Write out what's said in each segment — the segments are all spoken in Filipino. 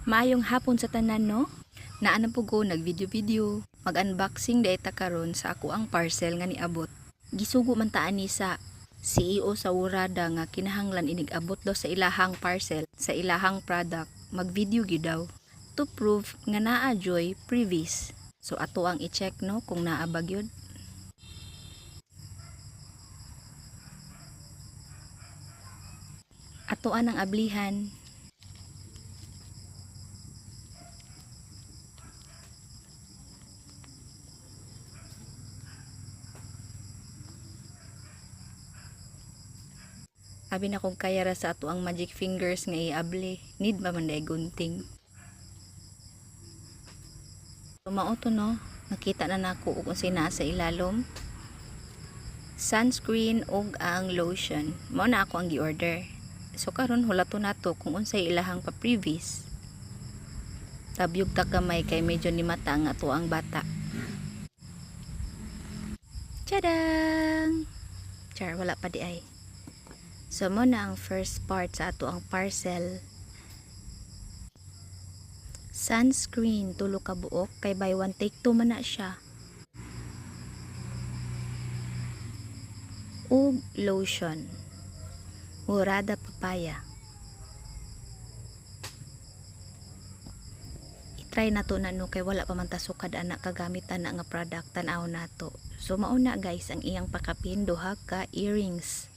Maayong hapon sa tanan no. Naanan po ko nag-video-video. Mag-unboxing dahil ta karon sa ako ang parcel nga niabot. Gisugo man taan ni sa CEO sa Wurada nga kinahanglan inig-abot daw sa ilahang parcel, sa ilahang product. Mag-video gyud daw to prove nga naa joy previous. So ato ang i-check no kung naa ba gyud. Atoan ang ablihan. Abi na kung kaya ra sa ato ang magic fingers nga iable. Need ba man day gunting. Mao to no. Nakita na nako ug unsay naa sa ilalom. Sunscreen ug ang lotion. Mao na ako ang gi-order. So karon hulato nato kung unsay ilahang pa-previous. Tabyog ta kamay kay medyo ni mata nga to ang bata. Tadang! Char, wala pa di ay. So mo na ang first part sa ato ang parcel. Sunscreen, tulo ka buok kay buy one take two man na siya. Ug lotion. Wurada papaya. I-try na to na no kay wala pa man ta sukad ana kagamitan na nga product tan-aw nato. So mao na guys ang iyang pakapin duha ka earrings.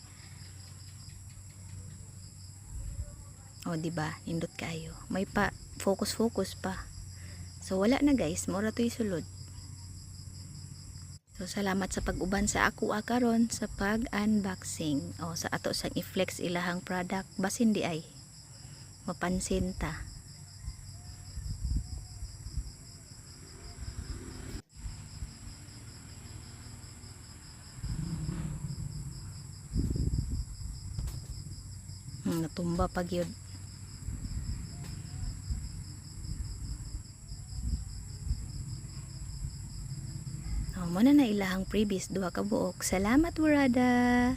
O diba, nindot kayo. May pa focus pa. So wala na guys, mura to isulod. So salamat sa pag-uban sa ako karon sa pag-unboxing. O sa ato sang i-flex ilahang product basin di ay mapansin ta. Natumba pag yun. Muna na ilahang previous duha ka buok. Salamat Wurada.